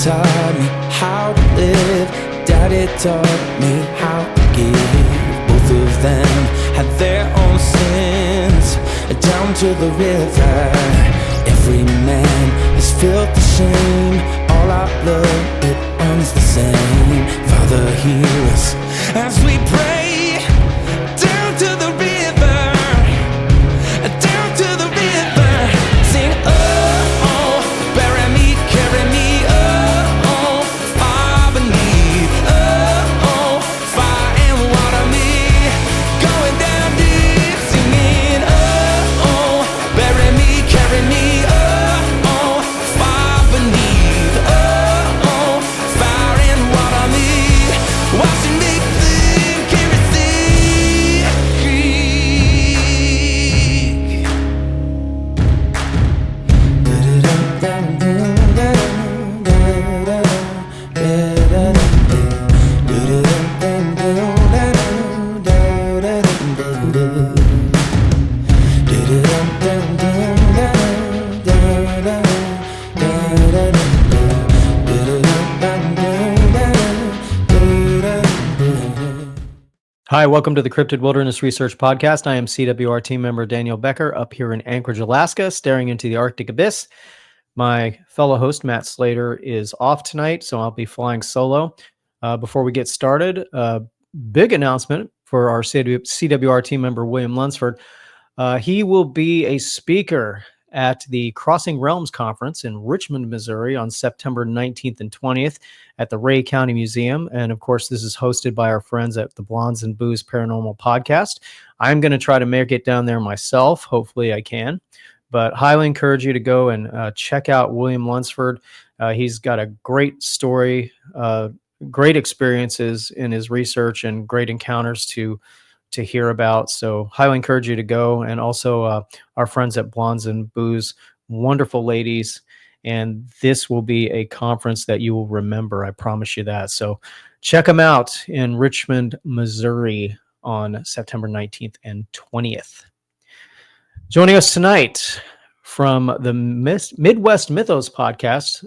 taught me how to live. Daddy taught me how to give. Both of them had their own sins. Down to the river, every man has felt the shame. All our blood, it runs the same. Father, hear us as we pray. Down to the river, down to the river. Sing, oh, oh, bury me, carry me, oh, oh, far beneath, oh, oh, fire and water me, going down deep, singing, oh, oh, bury me, carry me, oh, oh, far beneath, oh, oh, fire and water me, washing me clean, carry Hi, welcome to the Cryptid Wilderness Research Podcast. I am CWR team member Daniel Becker up here in Anchorage, Alaska, staring into the Arctic abyss. My fellow host, Matt Slater, is off tonight, so I'll be flying solo. Before we get started, big announcement for our CWR team member, William Lunsford. He will be a speaker at the Crossing Realms Conference in Richmond, Missouri on September 19th and 20th at the Ray County Museum. And of course, this is hosted by our friends at the Blondes and Booze Paranormal Podcast. I'm going to try to make it down there myself. Hopefully I can, but highly encourage you to go and check out William Lunsford. He's got a great story, great experiences in his research and great encounters to hear about. So highly encourage you to go. And also our friends at Blondes and Booze, wonderful ladies. And this will be a conference that you will remember. I promise you that. So check them out in Richmond, Missouri on September 19th and 20th. Joining us tonight from the Midwest Mythos Podcast,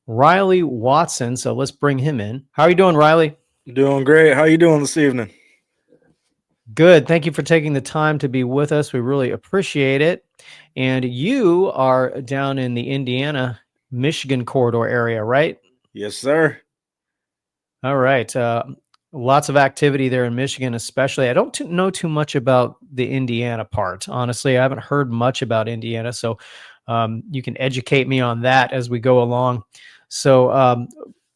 Ryley Watson. So let's bring him in. How are you doing, Ryley? Doing great. How are you doing this evening? Good. Thank you for taking the time to be with us. We really appreciate it. And you are down in the Indiana, Michigan corridor area, right? Yes, sir. All right. Lots of activity there in Michigan, especially. I don't know too much about the Indiana part. Honestly, I haven't heard much about Indiana. So you can educate me on that as we go along. So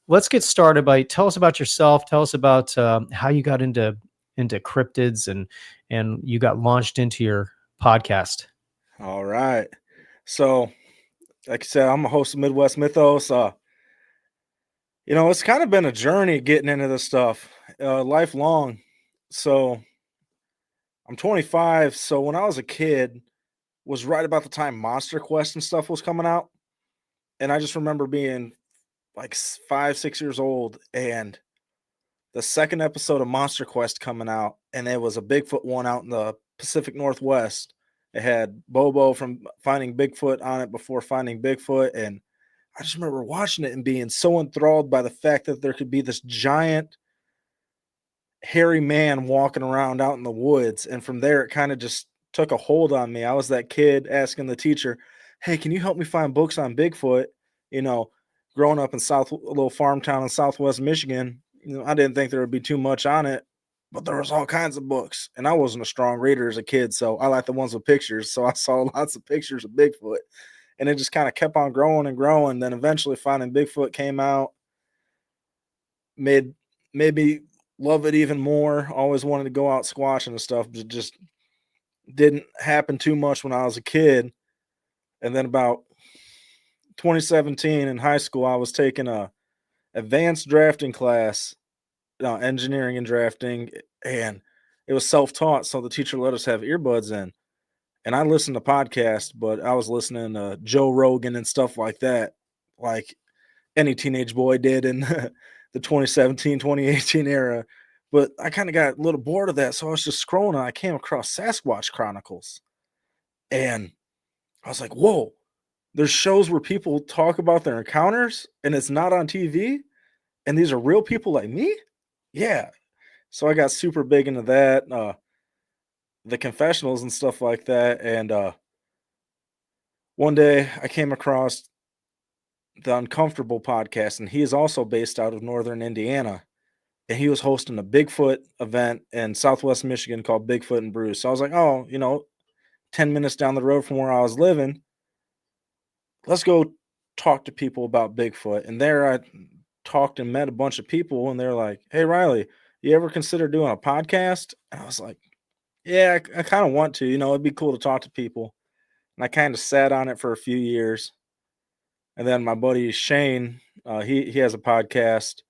let's get started by tell us about yourself. Tell us about how you got into cryptids and you got launched into your podcast. All right. So, like I said, I'm a host of Midwest Mythos. It's kind of been a journey getting into this stuff, lifelong. So, I'm 25. So when I was a kid, was right about the time Monster Quest and stuff was coming out, and I just remember being like 5, 6 years old, and the second episode of Monster Quest coming out, and there was a Bigfoot one out in the Pacific Northwest. It had Bobo from Finding Bigfoot on it before Finding Bigfoot, and I just remember watching it and being so enthralled by the fact that there could be this giant, hairy man walking around out in the woods, and from there it kind of just took a hold on me. I was that kid asking the teacher, "Hey, can you help me find books on Bigfoot?" Growing up in a little farm town in Southwest Michigan, I didn't think there would be too much on it, but there was all kinds of books, and I wasn't a strong reader as a kid, so I liked the ones with pictures. So I saw lots of pictures of Bigfoot, and it just kind of kept on growing and growing. Then eventually Finding Bigfoot came out, made me love it even more. Always wanted to go out squatching and stuff, but it just didn't happen too much when I was a kid. And then about 2017 in high school, I was taking a advanced drafting class, engineering and drafting, and it was self-taught, so the teacher let us have earbuds in, and I listened to podcasts, but I was listening to Joe Rogan and stuff like that, like any teenage boy did in the 2017 2018 era. But I kind of got a little bored of that, so I was just scrolling and I came across Sasquatch Chronicles, and I was like, whoa, there's shows where people talk about their encounters and it's not on TV, and these are real people like me. Yeah. So I got super big into that, the confessionals and stuff like that. And one day I came across the Uncomfortable podcast, and he is also based out of Northern Indiana. And he was hosting a Bigfoot event in Southwest Michigan called Bigfoot and Brews. So I was like, oh, 10 minutes down the road from where I was living, let's go talk to people about Bigfoot. And there I talked and met a bunch of people, and they're like, hey, Ryley, you ever consider doing a podcast? And I was like, yeah, I kind of want to. It'd be cool to talk to people. And I kind of sat on it for a few years. And then my buddy Shane, he has a podcast,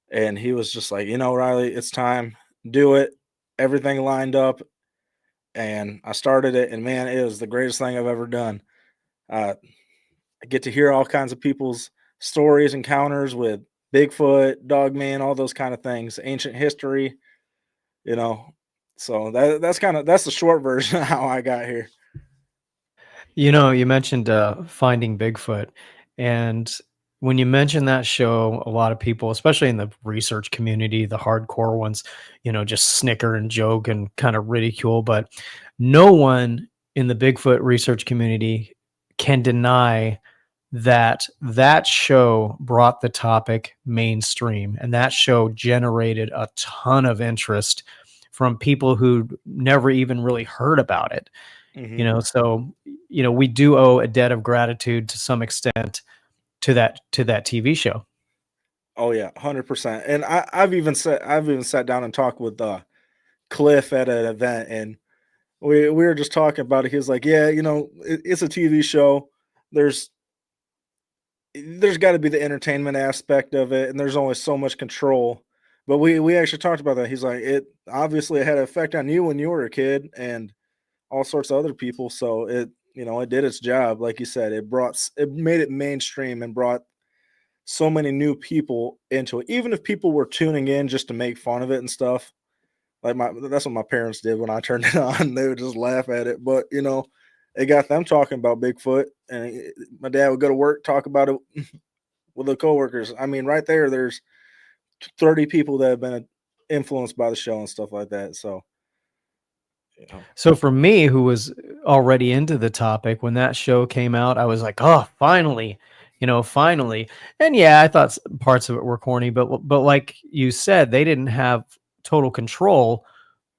and he was just like, Ryley, it's time, do it. Everything lined up, and I started it, and man, it was the greatest thing I've ever done. I get to hear all kinds of people's stories, encounters with Bigfoot, Dogman, all those kind of things, ancient history, you know. So that's the short version of how I got here. You mentioned finding Bigfoot, and when you mentioned that show, a lot of people, especially in the research community, the hardcore ones, just snicker and joke and kind of ridicule. But no one in the Bigfoot research community can deny that show brought the topic mainstream, and that show generated a ton of interest from people who never even really heard about it. Mm-hmm. So we do owe a debt of gratitude to some extent to that TV show. Oh yeah, 100%. And I've even sat down and talked with Cliff at an event, and we were just talking about it. He was like, yeah, it's a TV show. There's got to be the entertainment aspect of it, and there's only so much control. But we actually talked about that. He's like, it obviously had an effect on you when you were a kid, and all sorts of other people. So it did its job. Like you said, it made it mainstream and brought so many new people into it. Even if people were tuning in just to make fun of it and stuff, that's what my parents did when I turned it on. They would just laugh at it. But it got them talking about Bigfoot, and my dad would go to work, talk about it with the coworkers. I mean, right there's 30 people that have been influenced by the show and stuff like that. So So for me, who was already into the topic, when that show came out, I was like, oh, finally, finally. And yeah, I thought parts of it were corny, but like you said, they didn't have total control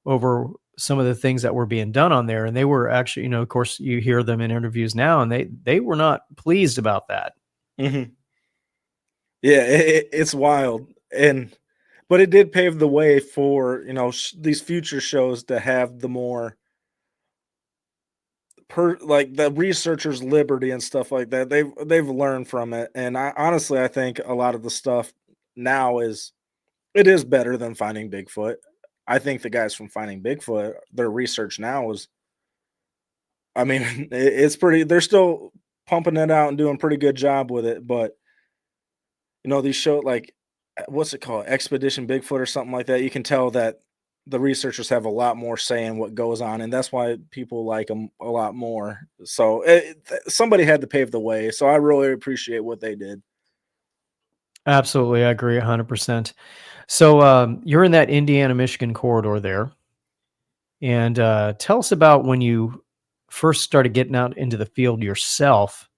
over some of the things that were being done on there. And they were actually, of course, you hear them in interviews now, and they were not pleased about that. Mm-hmm. Yeah, it's wild. But it did pave the way for, these future shows to have the more like the researchers' liberty and stuff like that. They've learned from it. And I think a lot of the stuff now is better than Finding Bigfoot. I think the guys from Finding Bigfoot, their research now is, I mean, it's pretty, they're still pumping it out and doing a pretty good job with it. But, these show like, what's it called? Expedition Bigfoot or something like that. You can tell that the researchers have a lot more say in what goes on, and that's why people like them a lot more. So somebody had to pave the way. So I really appreciate what they did. Absolutely. I agree 100%. So you're in that Indiana-Michigan corridor there. And tell us about when you first started getting out into the field yourself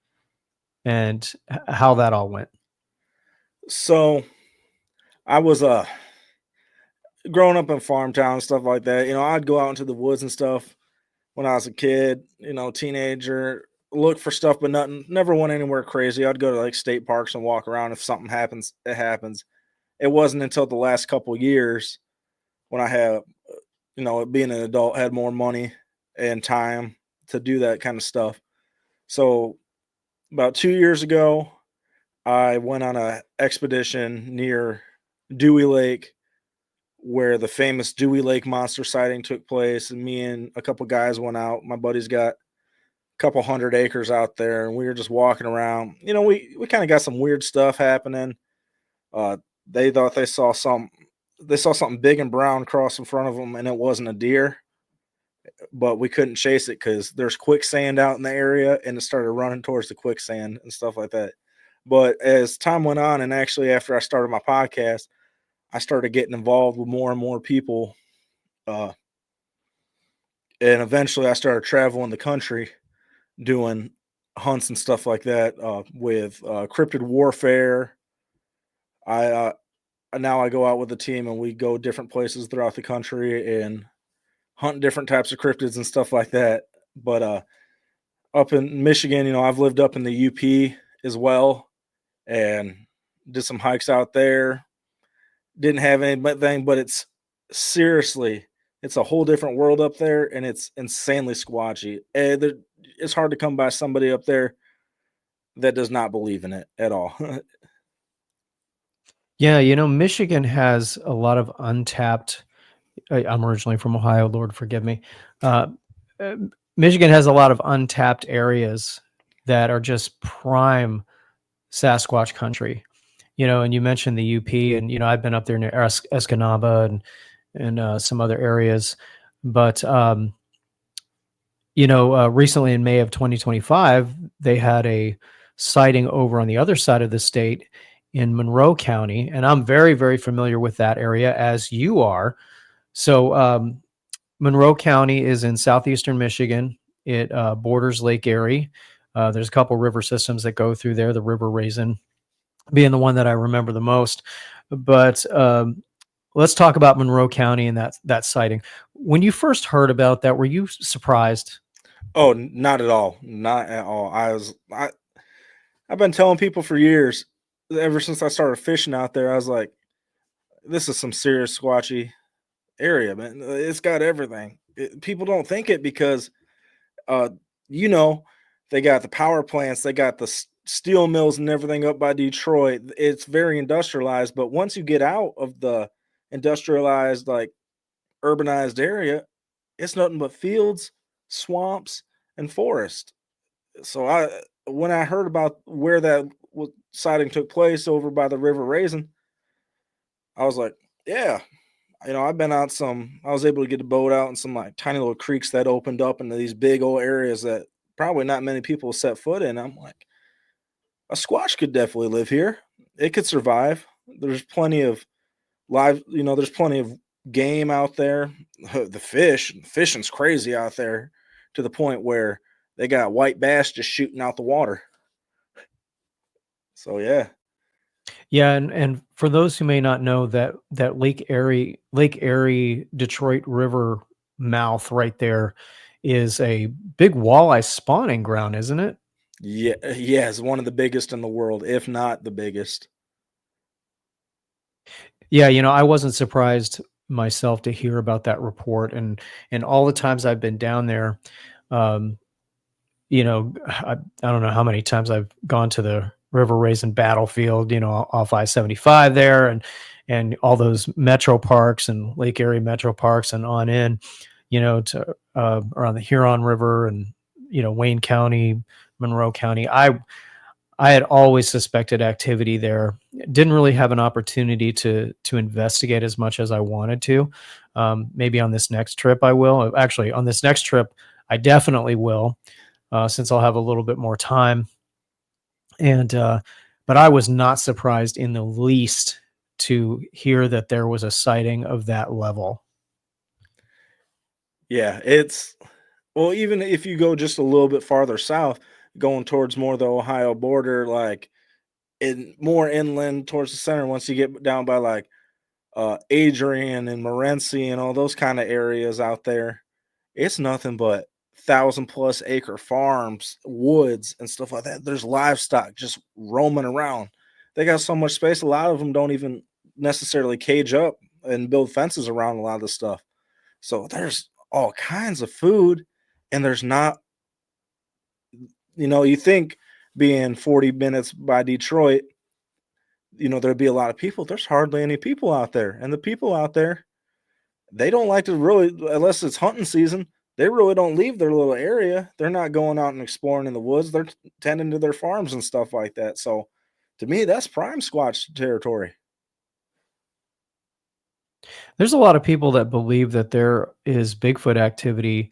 and how that all went. So I was growing up in farm town and stuff like that. I'd go out into the woods and stuff when I was a kid, teenager, look for stuff, but never went anywhere crazy. I'd go to like state parks and walk around. If something happens, it happens. It wasn't until the last couple of years when I had, being an adult, had more money and time to do that kind of stuff. So about 2 years ago, I went on an expedition near Dewey Lake, where the famous Dewey Lake monster sighting took place. And me and a couple guys went out. My buddy's got a couple 100 acres out there, and we were just walking around. We kind of got some weird stuff happening. They thought they saw something big and brown cross in front of them, and it wasn't a deer. but we couldn't chase it because there's quicksand out in the area, and it started running towards the quicksand and stuff like that. But as time went on, and actually after I started my podcast, I started getting involved with more and more people. And eventually I started traveling the country doing hunts and stuff like that with cryptid warfare. I now I go out with a team and we go different places throughout the country and hunt different types of cryptids and stuff like that. But up in Michigan, I've lived up in the UP as well and did some hikes out there. Didn't have anything, but it's a whole different world up there, and it's insanely squatchy. And it's hard to come by somebody up there that does not believe in it at all. Yeah, Michigan has a lot of untapped. I'm originally from Ohio, Lord forgive me. Michigan has a lot of untapped areas that are just prime Sasquatch country. And you mentioned the UP, and I've been up there near Escanaba and some other areas, but recently in May of 2025, they had a sighting over on the other side of the state in Monroe County, and I'm very, very familiar with that area, as you are. So Monroe County is in southeastern Michigan. It borders Lake Erie. There's a couple river systems that go through there, the River Raisin being the one that I remember the most. But let's talk about Monroe County and that sighting. When you first heard about that, were you surprised? Oh, not at all. Not at all. I've been telling people for years, ever since I started fishing out there, I was like, this is some serious squatchy area, man. It's got everything. People don't think it because, uh, you know, they got the power plants, they got the steel mills and everything up by Detroit. It's very industrialized, but once you get out of the industrialized, like urbanized area, it's nothing but fields, swamps, and forest. So when I heard about where that sighting took place over by the River Raisin, I was like, yeah, I've been out I was able to get a boat out in some like tiny little creeks that opened up into these big old areas that probably not many people set foot in. I'm like, a squatch could definitely live here. It could survive. There's plenty of there's plenty of game out there. The fishing's crazy out there to the point where they got white bass just shooting out the water. So yeah. Yeah, and for those who may not know, that Lake Erie Detroit River mouth right there is a big walleye spawning ground, isn't it? Yeah, yeah, it's one of the biggest in the world, if not the biggest. Yeah, I wasn't surprised myself to hear about that report, and all the times I've been down there. um, I don't know how many times I've gone to the River Raisin battlefield, off I-75 there, and all those metro parks and Lake Erie metro parks and on in, to around the Huron River and Wayne County, Monroe County. I had always suspected activity there. Didn't really have an opportunity to investigate as much as I wanted to. Maybe on this next trip I will. Actually, on this next trip, I definitely will, since I'll have a little bit more time. And but I was not surprised in the least to hear that there was a sighting of that level. Yeah, well, even if you go just a little bit farther south, going towards more the Ohio border, like in more inland towards the center, once you get down by like Adrian and Morenci and all those kind of areas out there, it's nothing but 1,000+ acre farms, woods, and stuff like that. There's livestock just roaming around. They got so much space. A lot of them don't even necessarily cage up and build fences around a lot of the stuff. So there's all kinds of food, and there's not, you think being 40 minutes by Detroit, there'd be a lot of people. There's hardly any people out there. And the people out there, they don't like to really, unless it's hunting season, they really don't leave their little area. They're not going out and exploring in the woods. They're tending to their farms and stuff like that. So to me, that's prime Squatch territory. There's a lot of people that believe that there is Bigfoot activity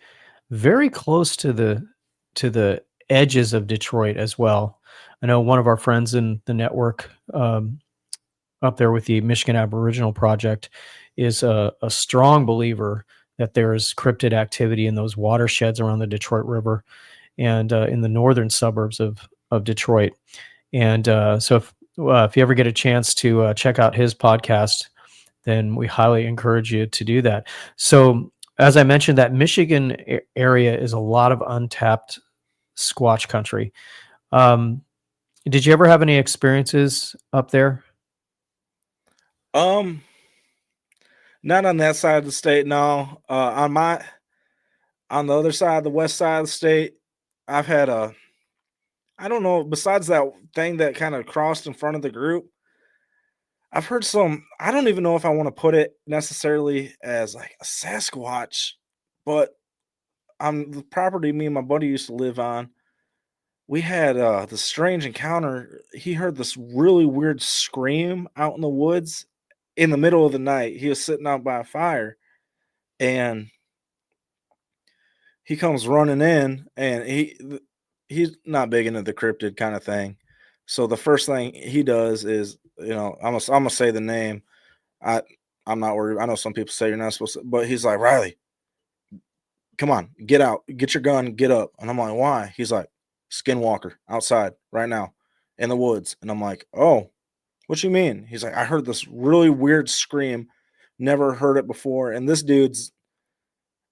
very close to the edges of Detroit as well. I know one of our friends in the network up there with the Michigan Aboriginal Project is a strong believer that there is cryptid activity in those watersheds around the Detroit River and in the northern suburbs of Detroit. And so if you ever get a chance to check out his podcast, then we highly encourage you to do that. So as I mentioned, that Michigan area is a lot of untapped Squatch country. Did you ever have any experiences up there? Um, Not on that side of the state. No. On the other side, the west side of the state, I've had I don't know. Besides that thing that kind of crossed in front of the group, I've heard some. I don't even know if I want to put it necessarily as like a Sasquatch, but on the property me and my buddy used to live on, we had this strange encounter. He heard this really weird scream out in the woods in the middle of the night. He was sitting out by a fire, and he comes running in, and he's not big into the cryptid kind of thing. So the first thing he does is, I'm gonna say the name. I I'm not worried. I know some people say you're not supposed to, but he's like, Ryley, come on, get out, get your gun, get up. And I'm like, why? He's like, Skinwalker outside right now in the woods. And I'm like, oh, what you mean? He's like, I heard this really weird scream, never heard it before. And this dude's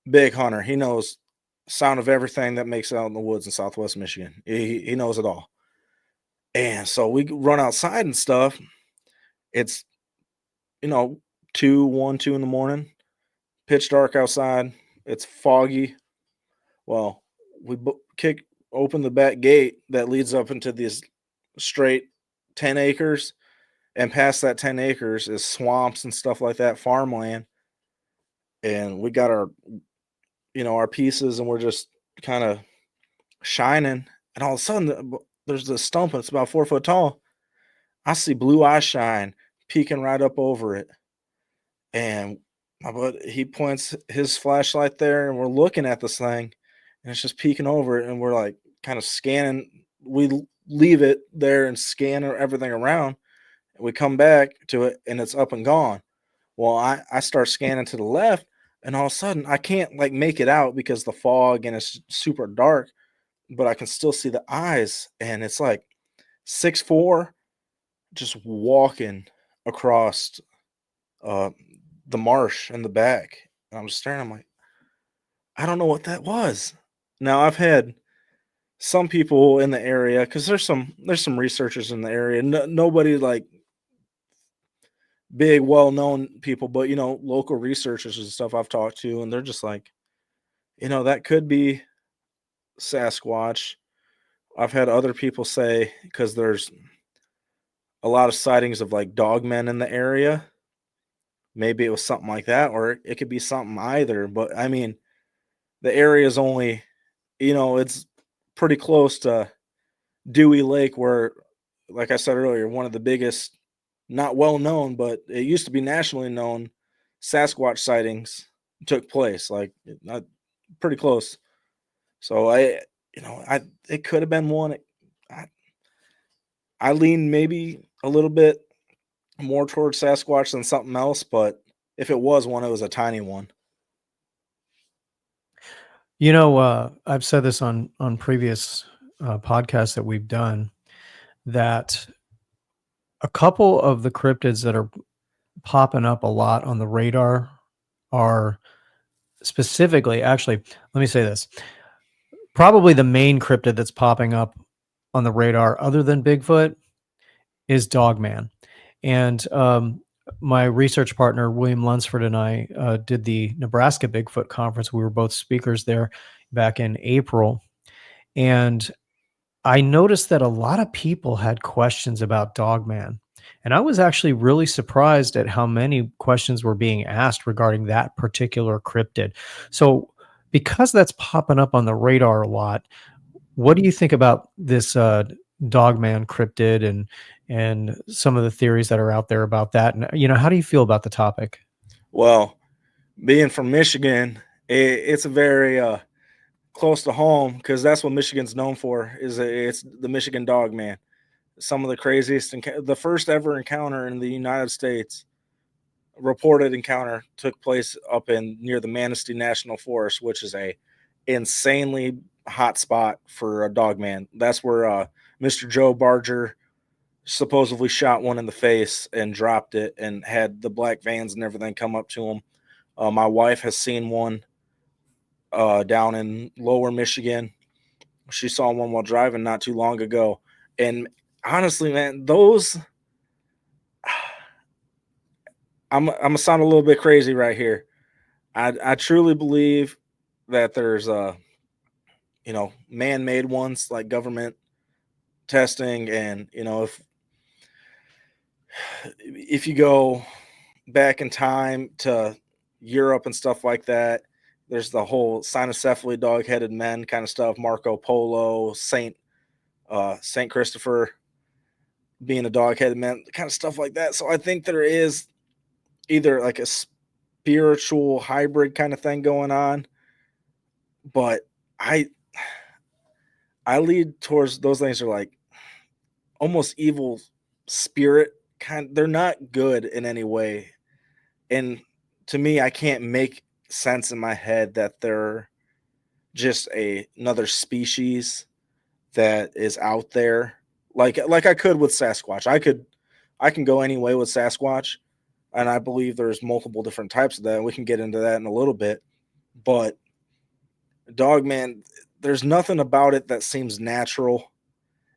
big hunter. He knows sound of everything that makes out in the woods in Southwest Michigan. He knows it all. And so we run outside and stuff. It's, 2 in the morning, pitch dark outside. It's foggy. Well, we kick open the back gate that leads up into this straight 10 acres. And past that 10 acres is swamps and stuff like that, farmland. And we got our pieces, and we're just kind of shining. And all of a sudden, there's this stump that's about 4 foot tall. I see blue eye shine peeking right up over it. And my buddy, he points his flashlight there, and we're looking at this thing, and it's just peeking over it. And we're like kind of scanning. We leave it there and scan everything around. And we come back to it, and it's up and gone. Well, I start scanning to the left, and all of a sudden I can't like make it out because the fog and it's super dark, but I can still see the eyes, and it's like 6'4", just walking across the marsh in the back. And I'm just staring. I'm like, I don't know what that was. Now I've had some people in the area, because there's some researchers in the area. Nobody like big, well-known people, but local researchers and stuff I've talked to, and they're just like, that could be Sasquatch. I've had other people say, because there's a lot of sightings of like dogmen in the area, maybe it was something like that, or it could be something either. But I mean, the area is only, it's pretty close to Dewey Lake, where, like I said earlier, one of the biggest, not well known, but it used to be nationally known, Sasquatch sightings took place. Like, not pretty close. So it could have been one. I lean maybe a little bit more towards Sasquatch than something else, but if it was one, it was a tiny one. I've said this on previous podcasts that we've done, that a couple of the cryptids that are popping up a lot on the radar are specifically, actually, let me say this, probably the main cryptid that's popping up on the radar other than Bigfoot is Dogman. And my research partner, William Lunsford, and I did the Nebraska Bigfoot conference. We were both speakers there back in April. And I noticed that a lot of people had questions about Dogman. And I was actually really surprised at how many questions were being asked regarding that particular cryptid. So because that's popping up on the radar a lot, what do you think about this Dogman cryptid and some of the theories that are out there about that? And, how do you feel about the topic? Well, being from Michigan, it's a very close to home because that's what Michigan's known for. It's the Michigan Dog Man. Some of the craziest, the first ever encounter in the United States, reported encounter, took place up in near the Manistee National Forest, which is a insanely hot spot for a dog man. That's where Mr. Joe Barger supposedly shot one in the face and dropped it, and had the black vans and everything come up to him. My wife has seen one down in lower Michigan. She saw one while driving not too long ago. And honestly, man, those I'm gonna sound a little bit crazy right here. I truly believe that there's man-made ones like government testing, and if you go back in time to Europe and stuff like that, there's the whole cynocephaly, dog-headed men kind of stuff. Marco Polo, Saint Christopher being a dog-headed man, kind of stuff like that. So I think there is either like a spiritual hybrid kind of thing going on, but I lead towards those things are like almost evil spirit kind. They're not good in any way, and to me, I can't make sense in my head that they're just another species that is out there. Like I could with Sasquatch. I can go any way with Sasquatch, and I believe there's multiple different types of that. We can get into that in a little bit, but Dogman, there's nothing about it that seems natural,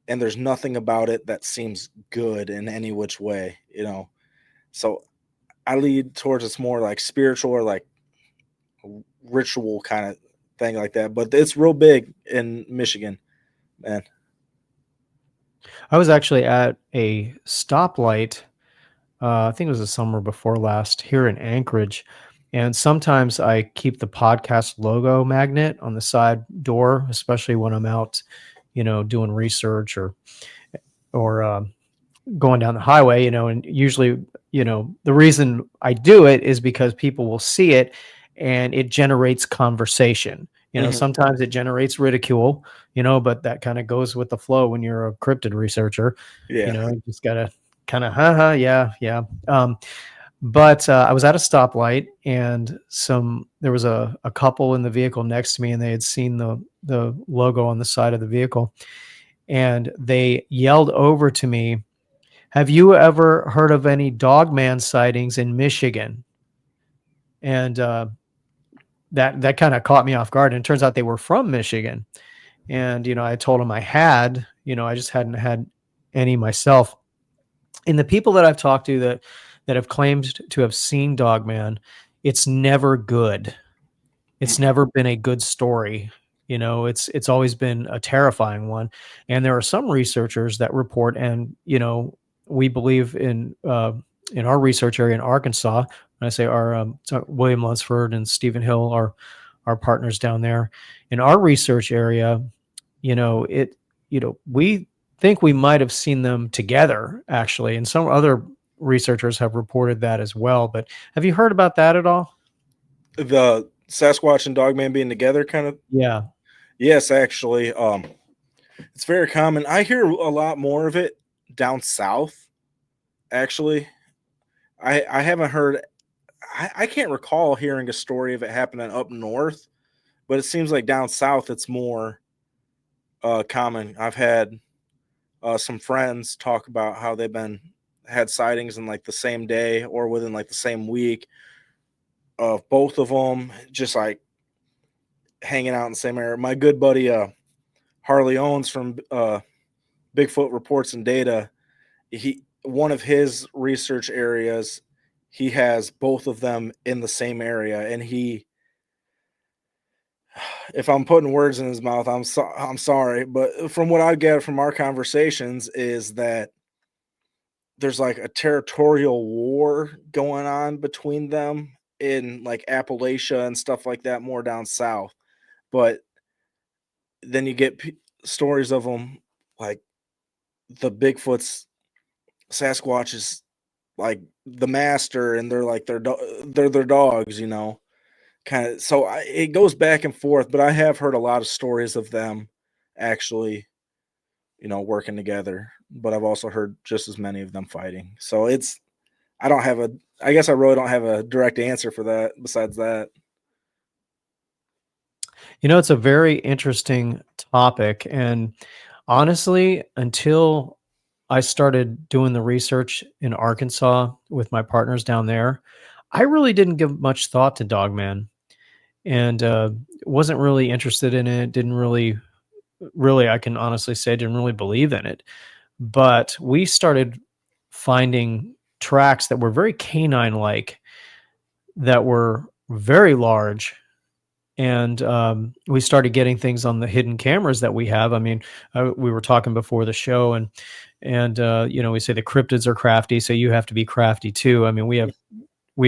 and there's nothing about it that seems good in any which way, So I lead towards it's more like spiritual or like ritual kind of thing like that. But it's real big in Michigan, man. I was actually at a stoplight. I think it was the summer before last here in Anchorage. And sometimes I keep the podcast logo magnet on the side door, especially when I'm out, doing research or going down the highway, and usually, the reason I do it is because people will see it and it generates conversation. Sometimes it generates ridicule, but that kind of goes with the flow when you're a cryptid researcher. Yeah. You just got to kind of, yeah. But I was at a stoplight, and there was a couple in the vehicle next to me, and they had seen the logo on the side of the vehicle, and they yelled over to me, "Have you ever heard of any dogman sightings in Michigan?" And that kind of caught me off guard. And it turns out they were from Michigan. And I told them I had, I just hadn't had any myself. And the people that I've talked to that have claimed to have seen Dogman, it's never good. It's never been a good story. It's always been a terrifying one. And there are some researchers that report, and we believe in our research area in Arkansas. When I say our, William Lunsford and Stephen Hill are our partners down there. In our research area, we think we might have seen them together, actually, and some other researchers have reported that as well. But have you heard about that at all? The Sasquatch and Dogman being together kind of? Yeah. Yes, actually. It's very common. I hear a lot more of it down south, actually. I haven't heard, I can't recall hearing a story of it happening up north, but it seems like down south it's more common. I've had some friends talk about how they've had sightings in like the same day or within like the same week of both of them, just like hanging out in the same area. My good buddy Harley Owens from Bigfoot Reports and Data, one of his research areas, he has both of them in the same area, and if I'm putting words in his mouth, I'm sorry, but from what I get from our conversations is that there's like a territorial war going on between them in like Appalachia and stuff like that, more down south. But then you get stories of them like the Bigfoot's Sasquatch is like the master, and they're like they're their dogs, kind of, so it goes back and forth, but I have heard a lot of stories of them actually, working together, but I've also heard just as many of them fighting. So I don't have I guess I really don't have a direct answer for that besides that. It's a very interesting topic. And honestly, until I started doing the research in Arkansas with my partners down there, I really didn't give much thought to Dogman and wasn't really interested in it. Didn't really, I can honestly say, didn't really believe in it. But we started finding tracks that were very canine like, that were very large. And we started getting things on the hidden cameras that we have. I mean, we were talking before the show, and we say the cryptids are crafty, so you have to be crafty too. I mean, we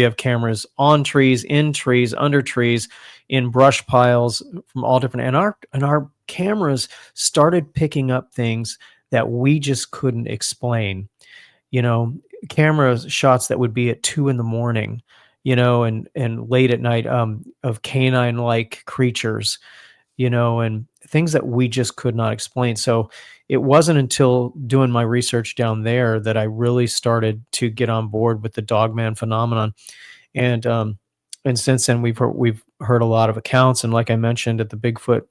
have cameras on trees, in trees, under trees, in brush piles, from all different. And our cameras started picking up things that we just couldn't explain. You know, camera shots that would be at 2 a.m, and late at night, of canine like creatures, and things that we just could not explain. So it wasn't until doing my research down there that I really started to get on board with the Dogman phenomenon. And since then we've heard a lot of accounts, and like I mentioned at the Bigfoot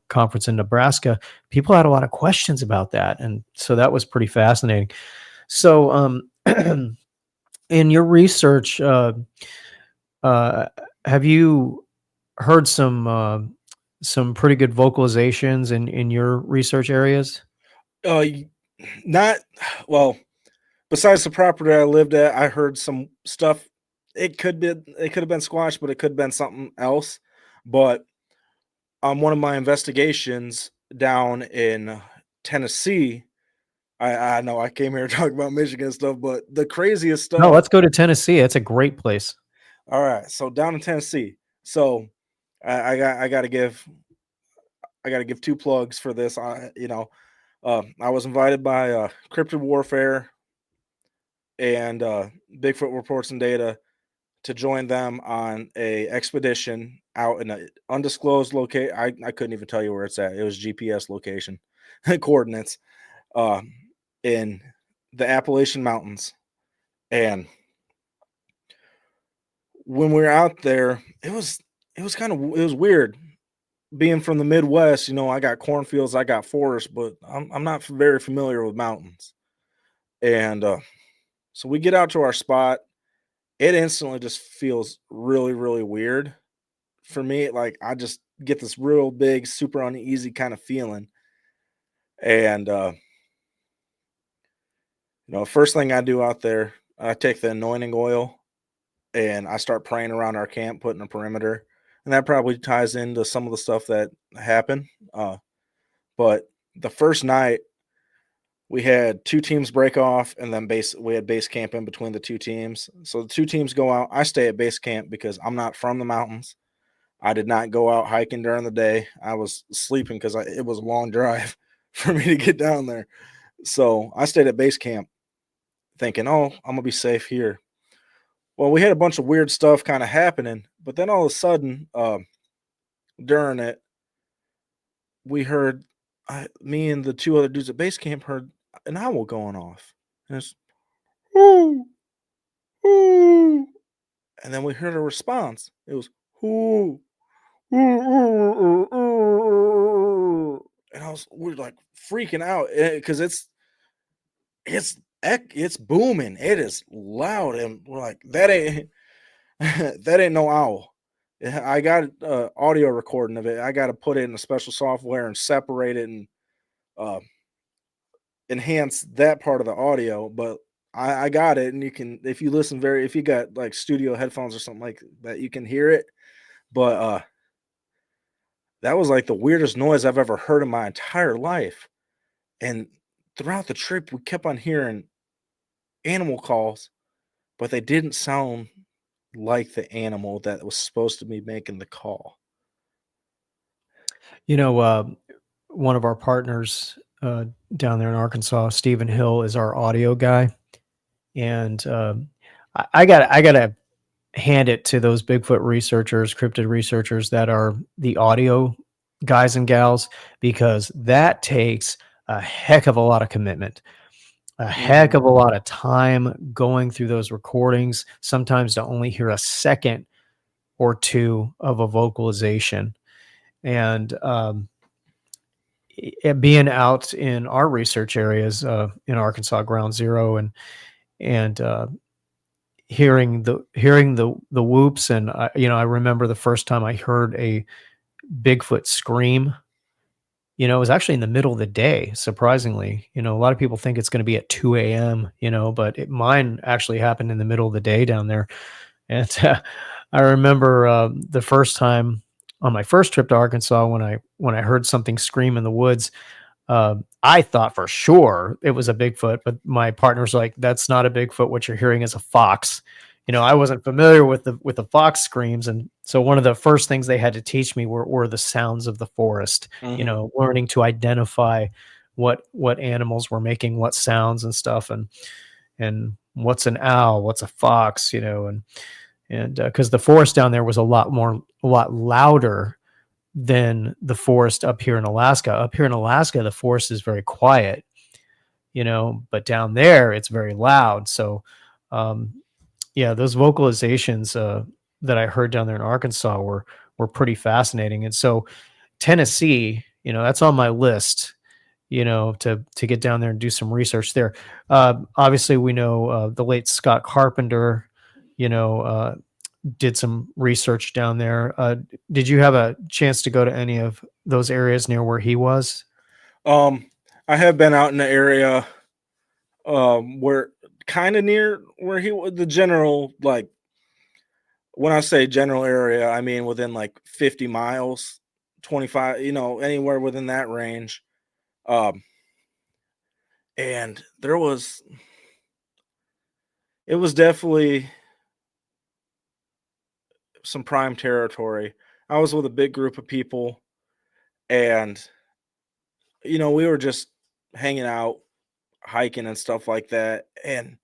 conference in Nebraska, people had a lot of questions about that, and so that was pretty fascinating. So in your research, have you heard some pretty good vocalizations in your research areas? Uh, Not well. Besides the property I lived at, I heard some stuff. It could have been squash, but it could have been something else. But on one of my investigations down in Tennessee, I know I came here to talk about Michigan stuff, but the craziest No, stuff. let's go to Tennessee. It's a great place. All right, so down in Tennessee, so I got to give two plugs for this. I was invited by Cryptid Warfare and Bigfoot Reports and Data to join them on a expedition out in an undisclosed location. I couldn't even tell you where it's at. It was GPS location coordinates uh, in the Appalachian Mountains. And when we were out there, it was weird being from the Midwest. I got cornfields, I got forests, but I'm not very familiar with mountains. And so we get out to our spot. It instantly just feels really, really weird for me. Like I just get this real big, super uneasy kind of feeling. And first thing I do out there, I take the anointing oil and I start praying around our camp, putting a perimeter. And that probably ties into some of the stuff that happened. But the first night we had two teams break off, and then we had base camp in between the two teams. So the two teams go out. I stay at base camp because I'm not from the mountains. I did not go out hiking during the day. I was sleeping because it was a long drive for me to get down there. So I stayed at base camp thinking, oh, I'm going to be safe here. Well, we had a bunch of weird stuff kind of happening, but then all of a sudden, during it, we heard, me and the two other dudes at base camp heard an owl going off. And it's, whoo, whoo. And then we heard a response. It was, whoo, whoo, whoo. And we're like freaking out because it's booming. It is loud. And we're like, that ain't no owl. I got audio recording of it. I got to put it in a special software and separate it and enhance that part of the audio. But I got it, and you can, if you listen if you got like studio headphones or something like that, you can hear it. But that was like the weirdest noise I've ever heard in my entire life. And throughout the trip, we kept on hearing animal calls, but they didn't sound like the animal that was supposed to be making the call. One of our partners down there in Arkansas, Stephen Hill, is our audio guy, and I got to hand it to those Bigfoot researchers, cryptid researchers that are the audio guys and gals, because that takes a heck of a lot of commitment, a heck of a lot of time going through those recordings, sometimes to only hear a second or two of a vocalization. And being out in our research areas in Arkansas, Ground Zero, and hearing the whoops, and I remember the first time I heard a Bigfoot scream. It was actually in the middle of the day, surprisingly. A lot of people think it's going to be at 2 a.m., but mine actually happened in the middle of the day down there. And I remember the first time on my first trip to Arkansas when I heard something scream in the woods. I thought for sure it was a Bigfoot, but my partner's like, "That's not a Bigfoot. What you're hearing is a fox." I wasn't familiar with the fox screams, and so one of the first things they had to teach me were the sounds of the forest. Learning to identify what animals were making what sounds and stuff, and what's an owl, what's a fox, and because the forest down there was a lot louder than the forest up here in Alaska. Up here in Alaska, the forest is very quiet, but down there it's very loud. So, yeah, those vocalizations that I heard down there in Arkansas were pretty fascinating. And so Tennessee, that's on my list, to get down there and do some research there. Obviously, we know the late Scott Carpenter, did some research down there. Did you have a chance to go to any of those areas near where he was? I have been out in the area where kind of near where he was, the general, like, when I say general area, I mean within like 50 miles, 25, anywhere within that range. And it was definitely some prime territory. I was with a big group of people, and we were just hanging out, hiking and stuff like that. And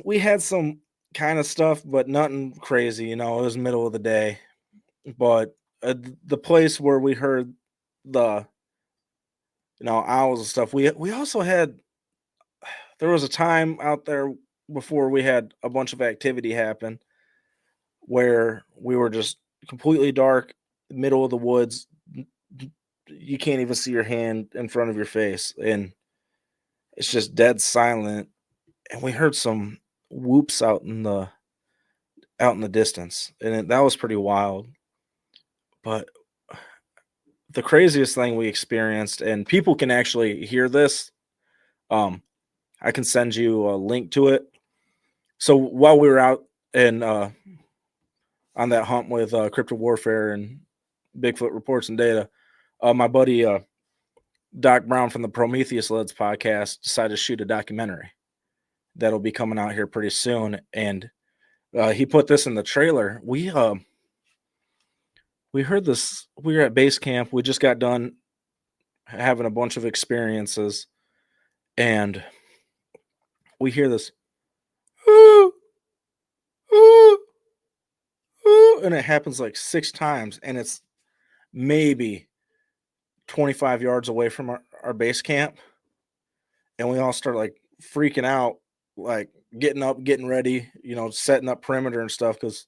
we had some kind of stuff, but nothing crazy. It was middle of the day. But the place where we heard the owls and stuff, we also had, there was a time out there before we had a bunch of activity happen where we were just completely dark, middle of the woods. You can't even see your hand in front of your face, and it's just dead silent. And we heard some whoops out in the distance, and that was pretty wild. But the craziest thing we experienced, and people can actually hear this, I can send you a link to it. So while we were out and on that hunt with Cryptid Warfare and Bigfoot Reports and Data, my buddy Doc Brown from the Prometheus Lids podcast decided to shoot a documentary that'll be coming out here pretty soon. And he put this in the trailer. We heard this. We were at base camp. We just got done having a bunch of experiences, and we hear this, "Ooh, ooh, ooh," and it happens like 6 times, and it's maybe 25 yards away from our base camp. And we all start like freaking out, like getting up, getting ready, setting up perimeter and stuff, because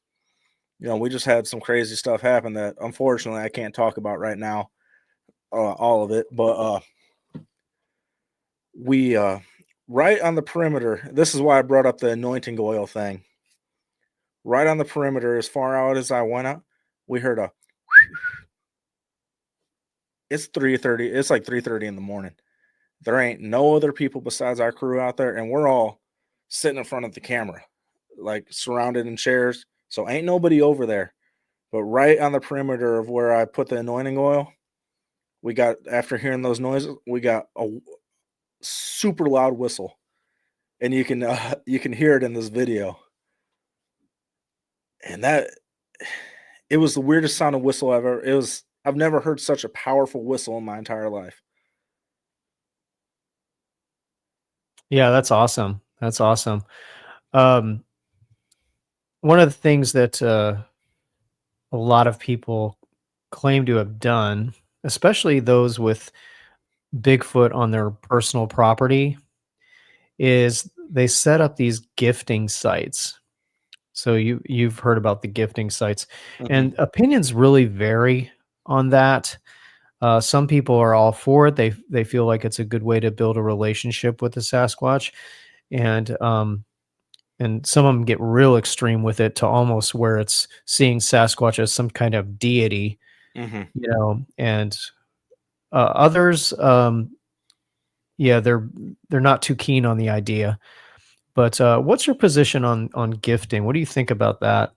we just had some crazy stuff happen that unfortunately I can't talk about right now, all of it. But we right on the perimeter, this is why I brought up the anointing oil thing. Right on the perimeter, as far out as I went up, we heard a it's 3:30, it's like 3:30 in the morning. There ain't no other people besides our crew out there, and we're all sitting in front of the camera, like surrounded in chairs. So ain't nobody over there. But right on the perimeter of where I put the anointing oil, we got, after hearing those noises, we got a super loud whistle. And you can hear it in this video. And it was the weirdest sound of whistle ever. I've never heard such a powerful whistle in my entire life. Yeah, that's awesome. That's awesome. one of the things that a lot of people claim to have done, especially those with Bigfoot on their personal property, is they set up these gifting sites. So you've heard about the gifting sites, Mhm. and opinions really vary on that. Some people are all for it. They feel like it's a good way to build a relationship with the Sasquatch, and some of them get real extreme with it to almost where it's seeing Sasquatch as some kind of deity, Mhm. and others, yeah, they're not too keen on the idea. But what's your position on gifting? What do you think about that?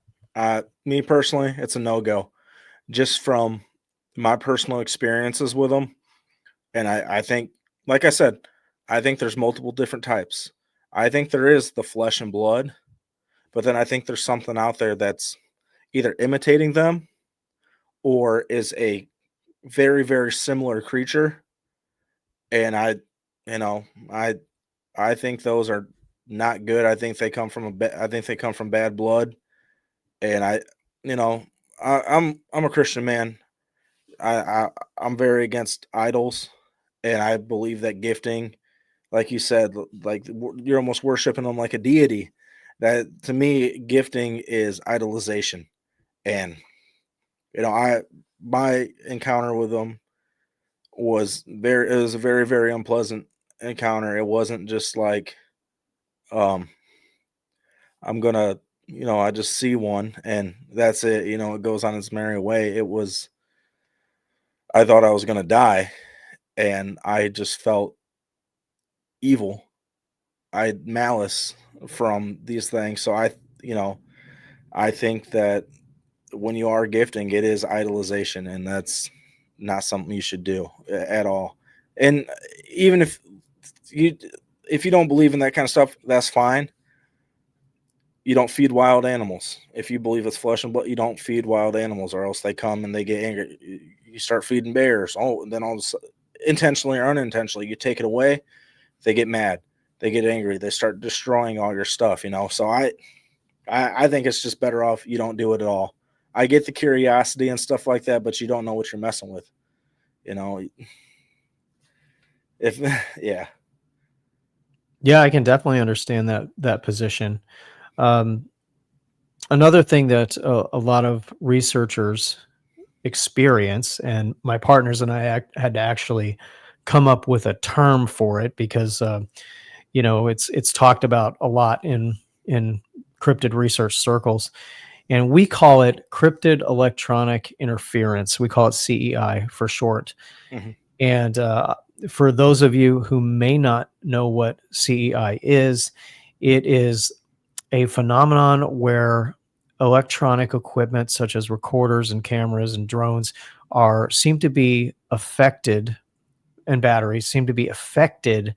Me personally, it's a no-go. Just from my personal experiences with them, and I think, like I said, I think there's multiple different types. I think there is the flesh and blood, but then I think there's something out there that's either imitating them or is a very, very similar creature. And you know, I I think those are not good. I think they come from I think they come from bad blood. And you know, I'm a Christian man. I'm very against idols, and I believe that gifting, like you said, you're almost worshiping them like a deity. That to me, gifting is idolization, and I my encounter with them it was a very, very unpleasant encounter. It wasn't just like um I'm gonna I just see one and that's it. It goes on its merry way. I thought I was gonna die, and I just felt evil. I had malice from these things. So you know, I think that when you are gifting, it is idolization, and that's not something you should do at all. And even you if you don't believe in that kind of stuff, that's fine. You don't feed wild animals. If you believe it's flesh and blood, you don't feed wild animals, or else they come and they get angry. You start feeding bears. Oh, and then all of a sudden, intentionally or unintentionally, you take it away. They get mad. They get angry. They start destroying all your stuff. So I think it's just better off you don't do it at all. I get the curiosity and stuff like that, but you don't know what you're messing with. You know, if yeah. Yeah, I can definitely understand that position. Um, Another thing that a lot of researchers experience, and my partners and I had to actually come up with a term for it because it's talked about a lot in cryptid research circles, and we call it cryptid electronic interference. We call it CEI for short. Mhm. And for those of you who may not know what CEI is, it is a phenomenon where electronic equipment such as recorders and cameras and drones are seem to be affected, and batteries seem to be affected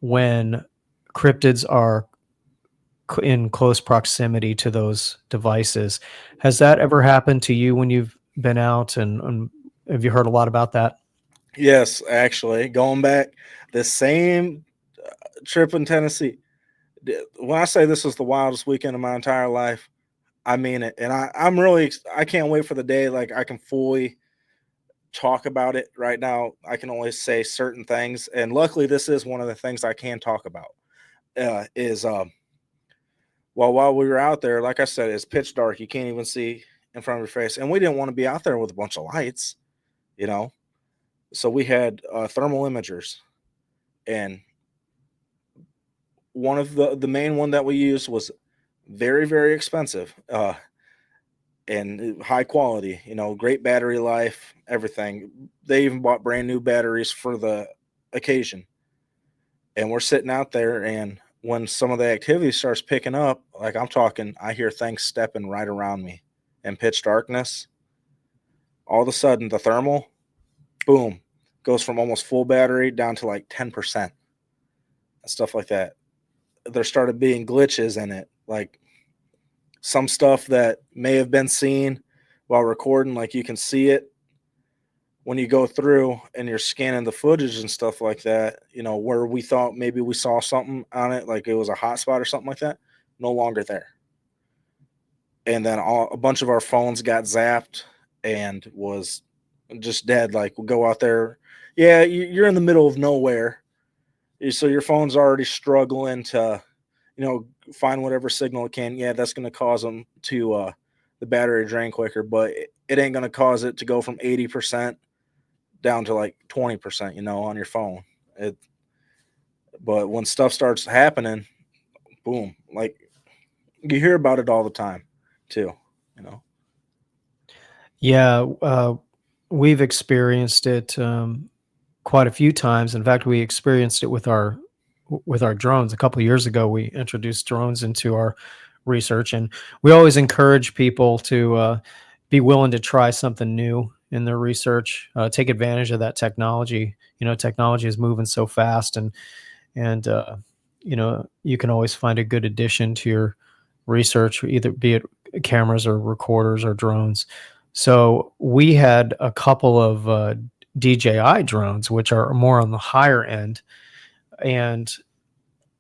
when cryptids are in close proximity to those devices. Has that ever happened to you when you've been out, and have you heard a lot about that? Yes, actually, going back the same trip in Tennessee. When I say this was the wildest weekend of my entire life, I mean it. And I can't wait for the day like I can fully talk about it. Right now, I can only say certain things, and luckily, this is one of the things I can talk about. Is Well, while we were out there, like I said, it's pitch dark. You can't even see in front of your face, and we didn't want to be out there with a bunch of lights, you know. So we had thermal imagers, and one of the main one that we used was very, very expensive. And high quality, great battery life, everything. They even bought brand new batteries for the occasion. And we're sitting out there, and when some of the activity starts picking up, like I'm talking, I hear things stepping right around me in pitch darkness. All of a sudden, the thermal, boom, goes from almost full battery down to like 10%, and stuff like that. There started being glitches in it, like some stuff that may have been seen while recording, like you can see it when you go through and you're scanning the footage and stuff like that, where we thought maybe we saw something on it, like it was a hot spot or something like that, no longer there. and then a bunch of our phones got zapped and was just dead. Like, we'll go out there. Yeah, you're in the middle of nowhere. So your phone's already struggling to, find whatever signal it can. Yeah, that's going to cause them to the battery drain quicker, but it ain't going to cause it to go from 80% down to like 20%, on your phone. But when stuff starts happening, boom, like you hear about it all the time too, Yeah, we've experienced it quite a few times. In fact, we experienced it with our drones. A couple of years ago, we introduced drones into our research, and we always encourage people to be willing to try something new in their research, take advantage of that technology. Technology is moving so fast, and you can always find a good addition to your research, either be it cameras or recorders or drones. So we had a couple of DJI drones, which are more on the higher end. And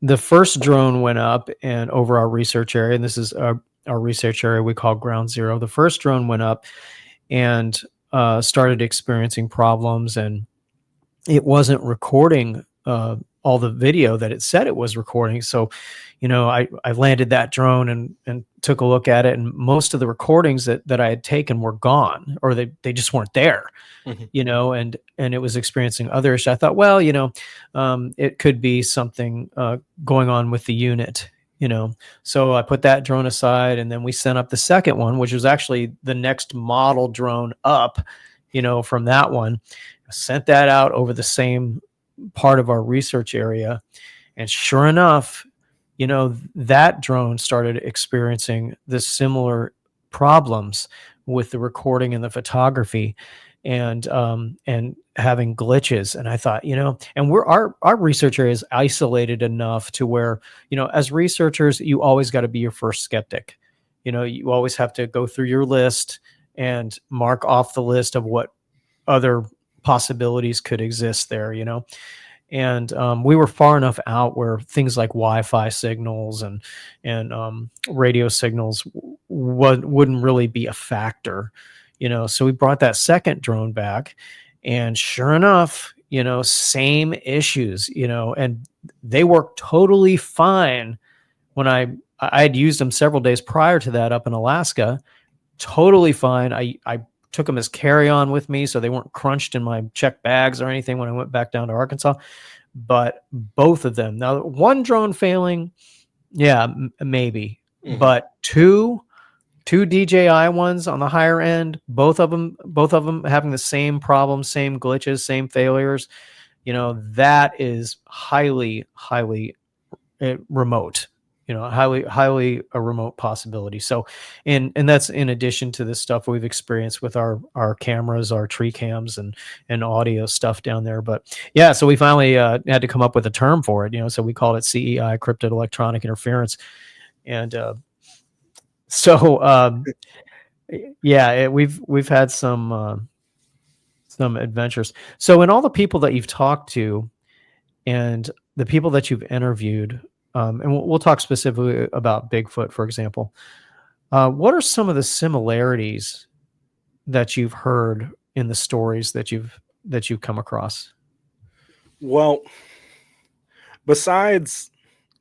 the first drone went up and over our research area, and this is our research area we call Ground Zero. The first drone went up and started experiencing problems, and it wasn't recording all the video that it said it was recording. So, I landed that drone and took a look at it, and most of the recordings that I had taken were gone, or they just weren't there. Mm-hmm. And it was experiencing other issues. I thought, well, it could be something going on with the unit. So I put that drone aside, and then we sent up the second one, which was actually the next model drone up, from that one. I sent that out over the same part of our research area, and sure enough, that drone started experiencing the similar problems with the recording and the photography, and having glitches. And I thought, and our research area is isolated enough to where, as researchers, you always got to be your first skeptic. You always have to go through your list and mark off the list of what other possibilities could exist there, and we were far enough out where things like Wi-Fi signals and radio signals wouldn't really be a factor, so we brought that second drone back, and sure enough, same issues, and they worked totally fine when I had used them several days prior to that up in Alaska. Totally fine. I took them as carry-on with me, so they weren't crunched in my check bags or anything when I went back down to Arkansas. But both of them, now one drone failing, yeah, maybe, but two DJI ones on the higher end, both of them having the same problems, same glitches, same failures. That is highly remote. Highly a remote possibility. So, and that's in addition to the stuff we've experienced with our cameras, our tree cams, and audio stuff down there. But yeah, so we finally had to come up with a term for it. So we called it CEI, Cryptid Electronic Interference, and we've had some adventures. So, in all the people that you've talked to, and the people that you've interviewed. And we'll talk specifically about Bigfoot, for example. What are some of the similarities that you've heard in the stories that you've come across? Well, besides,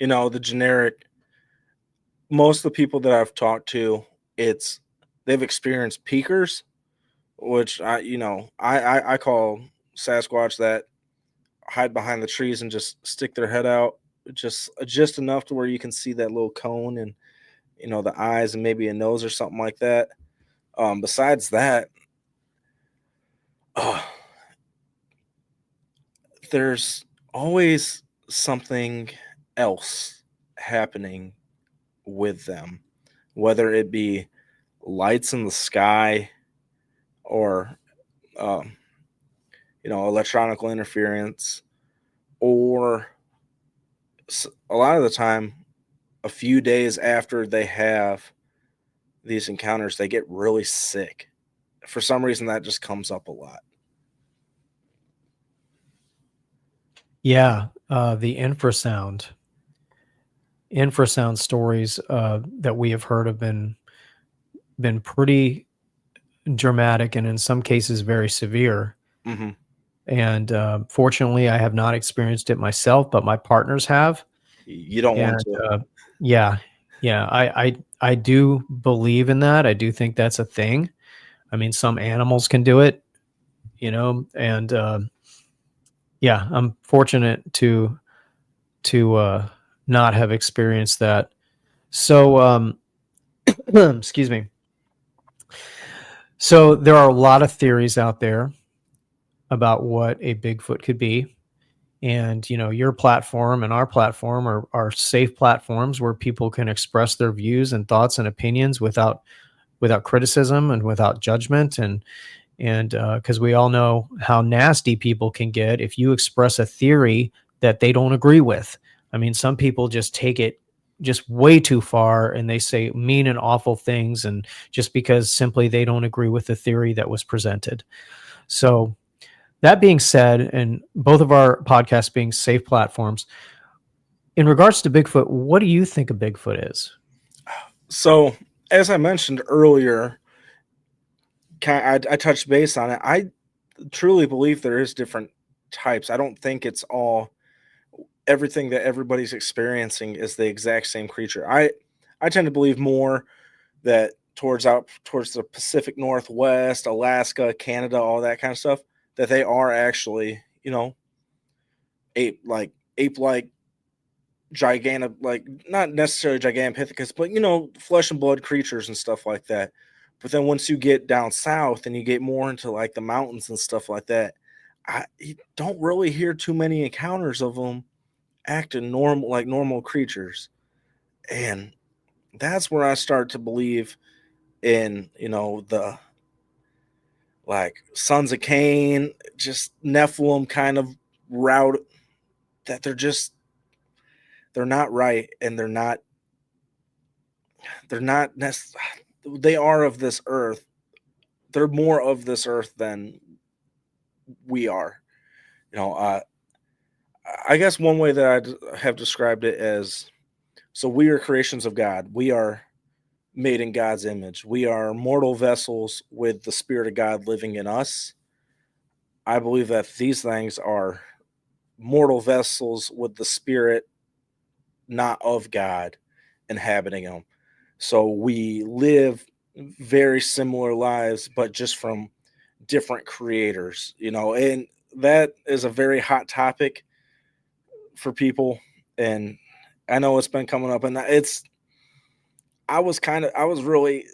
the generic, most of the people that I've talked to, they've experienced peekers, which I call Sasquatch that hide behind the trees and just stick their head out. Just enough to where you can see that little cone and the eyes and maybe a nose or something like that. Besides that, there's always something else happening with them, whether it be lights in the sky or electronic interference, or a lot of the time, a few days after they have these encounters, they get really sick. For some reason, that just comes up a lot. Yeah, the infrasound stories that we have heard have been been pretty dramatic and in some cases very severe. Mm-hmm. And fortunately, I have not experienced it myself, but my partners have. You don't want And to. yeah, I do believe in that. I do think that's a thing. I mean, some animals can do it, and yeah, I'm fortunate to not have experienced that. So, excuse me. So there are a lot of theories out there about what a Bigfoot could be. And, your platform and our platform are safe platforms where people can express their views and thoughts and opinions without criticism and without judgment. And because we all know how nasty people can get if you express a theory that they don't agree with. I mean, some people just take it just way too far and they say mean and awful things, and just because simply they don't agree with the theory that was presented. So that being said, and both of our podcasts being safe platforms, in regards to Bigfoot, what do you think a Bigfoot is? So, as I mentioned earlier, I touched base on it. I truly believe there is different types. I don't think it's all everything that everybody's experiencing is the exact same creature. I tend to believe more that towards the Pacific Northwest, Alaska, Canada, all that kind of stuff, that they are actually, ape-like gigantic, like not necessarily gigantopithecus, but flesh and blood creatures and stuff like that. But then once you get down south and you get more into like the mountains and stuff like that, you don't really hear too many encounters of them acting normal, like normal creatures. And that's where I start to believe in, the like Sons of Cain, just Nephilim kind of route, that they're not right, and they are of this earth. They're more of this earth than we are. I guess one way that I have described it as, so we are creations of God. We are made in God's image. We are mortal vessels with the Spirit of God living in us. I believe that these things are mortal vessels with the Spirit not of God inhabiting them. So we live very similar lives, but just from different creators, and that is a very hot topic for people. And I know it's been coming up, and I was really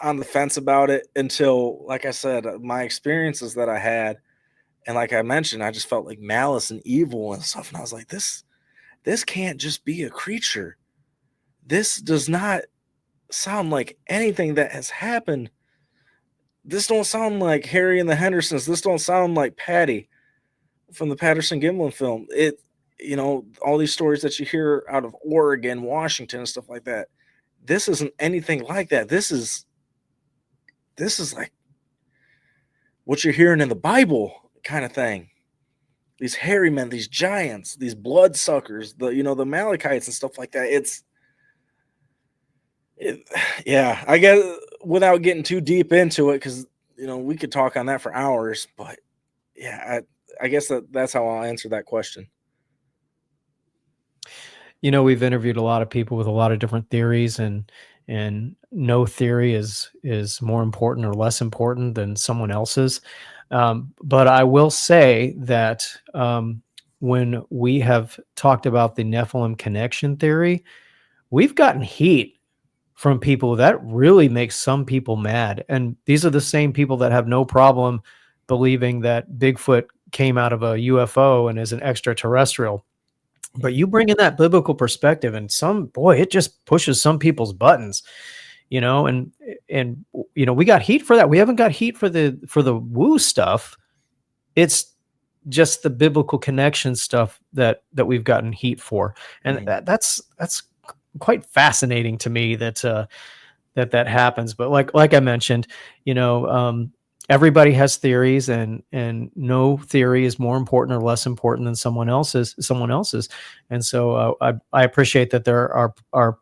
on the fence about it until, like I said, my experiences that I had. And like I mentioned, I just felt like malice and evil and stuff. And I was like, this can't just be a creature. This does not sound like anything that has happened. This don't sound like Harry and the Hendersons. This don't sound like Patty from the Patterson-Gimlin film. All these stories that you hear out of Oregon, Washington, and stuff like that. This isn't anything like that. This is like what you're hearing in the Bible kind of thing. These hairy men, these giants, these bloodsuckers, the Amalekites and stuff like that. Yeah, I guess without getting too deep into it, because we could talk on that for hours. But yeah, I guess that's how I'll answer that question. We've interviewed a lot of people with a lot of different theories, and no theory is more important or less important than someone else's. But I will say that when we have talked about the Nephilim connection theory, we've gotten heat from people that really makes some people mad. And these are the same people that have no problem believing that Bigfoot came out of a UFO and is an extraterrestrial. But you bring in that biblical perspective, and it just pushes some people's buttons, and we got heat for that. We haven't got heat for the woo stuff. It's just the biblical connection stuff that we've gotten heat for. And that's quite fascinating to me that happens. But like I mentioned, everybody has theories, and no theory is more important or less important than someone else's. And so I appreciate that there are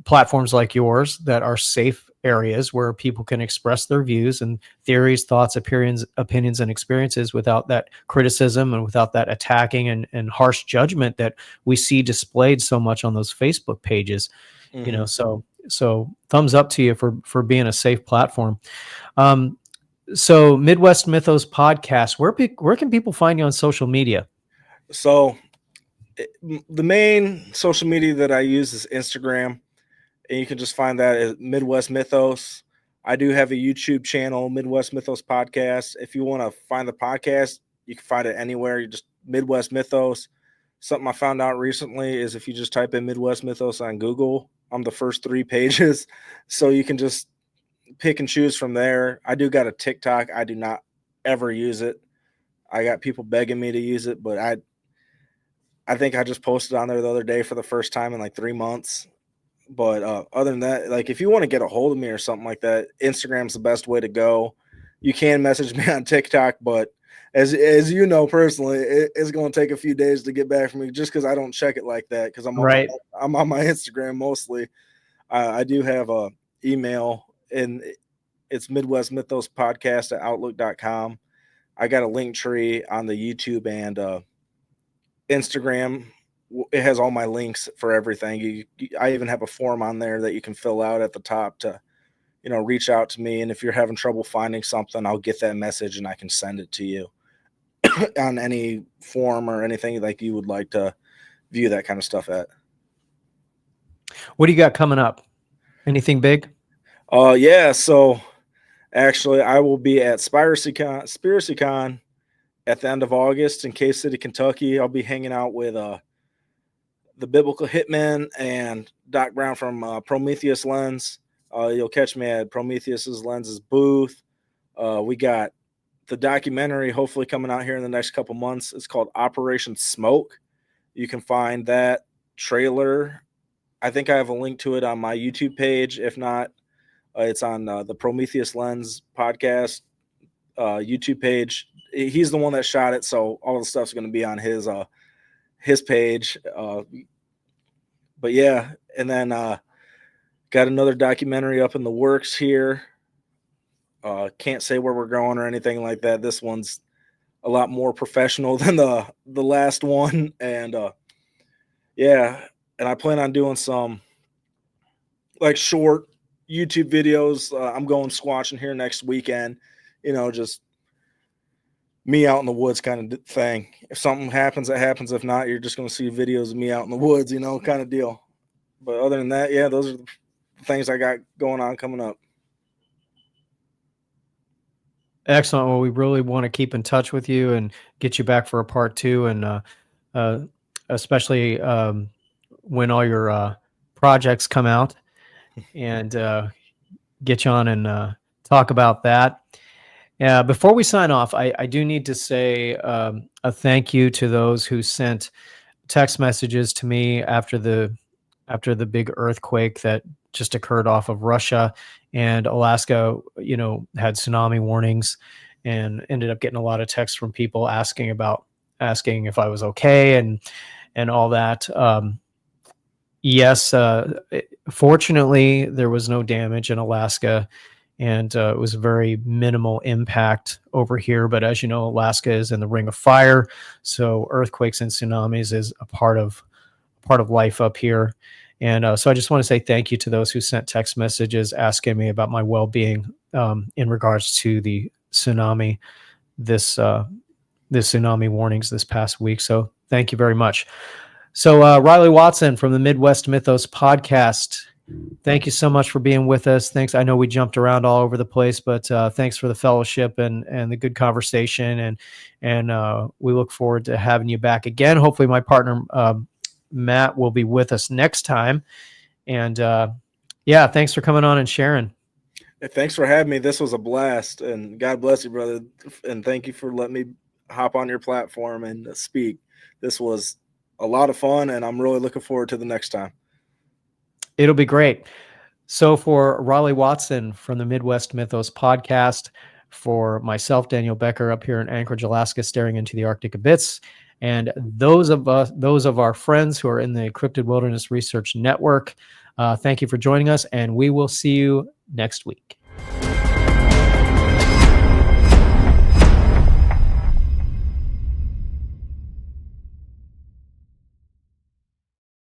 platforms like yours that are safe areas where people can express their views and theories, thoughts, opinions, and experiences without that criticism and without that attacking and harsh judgment that we see displayed so much on those Facebook pages. Mhm. So thumbs up to you for being a safe platform. So Midwest Mythos Podcast, where can people find you on social media? So the main social media that I use is Instagram, and you can just find that at Midwest Mythos. I do have a YouTube channel, Midwest Mythos Podcast. If you want to find the podcast, you can find it anywhere. You just Midwest Mythos. Something I found out recently is if you just type in Midwest Mythos on Google, I'm the first 3 pages. So you can just pick and choose from there. I do got a TikTok. I do not ever use it. I got people begging me to use it, but I think I just posted on there the other day for the first time in like 3 months. But other than that, like if you want to get a hold of me or something like that, Instagram's the best way to go. You can message me on TikTok, but as you know personally, it's going to take a few days to get back from me just because I don't check it like that because I'm on my Instagram mostly. I do have a email, and it's Midwest Mythos Podcast at Outlook.com. I got a link tree on the YouTube and Instagram. It has all my links for everything. I even have a form on there that you can fill out at the top to, reach out to me. And if you're having trouble finding something, I'll get that message and I can send it to you on any form or anything like you would like to view that kind of stuff at. What do you got coming up? Anything big? Yeah. So actually I will be at SpiracyCon at the end of August in Cave City, Kentucky. I'll be hanging out with, the Biblical Hitman and Doc Brown from Prometheus Lens. You'll catch me at Prometheus's Lenses booth. We got the documentary hopefully coming out here in the next couple months. It's called Operation Smoke. You can find that trailer. I think I have a link to it on my YouTube page. If not, it's on the Prometheus Lens podcast YouTube page. He's the one that shot it, so all the stuff's going to be on his page. But yeah, and then got another documentary up in the works here. Can't say where we're going or anything like that. This one's a lot more professional than the last one. And yeah, and I plan on doing some like short YouTube videos. I'm going squatching here next weekend, just me out in the woods kind of thing. If something happens, it happens. If not, you're just going to see videos of me out in the woods, kind of deal. But other than that, yeah, those are the things I got going on coming up. Excellent. Well, we really want to keep in touch with you and get you back for a part 2, and especially when all your projects come out, and get you on and talk about that. Before we sign off, I do need to say a thank you to those who sent text messages to me after the big earthquake that just occurred off of Russia, and Alaska, had tsunami warnings, and ended up getting a lot of texts from people asking if I was okay and all that. Yes, fortunately there was no damage in Alaska, and it was a very minimal impact over here. But as you know, Alaska is in the ring of fire, so earthquakes and tsunamis is a part of life up here. And so I just want to say thank you to those who sent text messages asking me about my well-being in regards to the tsunami, the tsunami warnings this past week. So thank you very much. So Ryley Watson from the Midwest Mythos Podcast, thank you so much for being with us. Thanks. I know we jumped around all over the place, but thanks for the fellowship and the good conversation. And we look forward to having you back again. Hopefully my partner, Matt, will be with us next time. And yeah, thanks for coming on and sharing. Hey, thanks for having me. This was a blast, and God bless you, brother. And thank you for letting me hop on your platform and speak. This was a lot of fun, and I'm really looking forward to the next time. It'll be great. So for Ryley Watson from the Midwest Mythos Podcast, for myself, Daniel Becker, up here in Anchorage, Alaska, staring into the Arctic abyss, and those of our friends who are in the Cryptid Wilderness Research Network, thank you for joining us, and we will see you next week.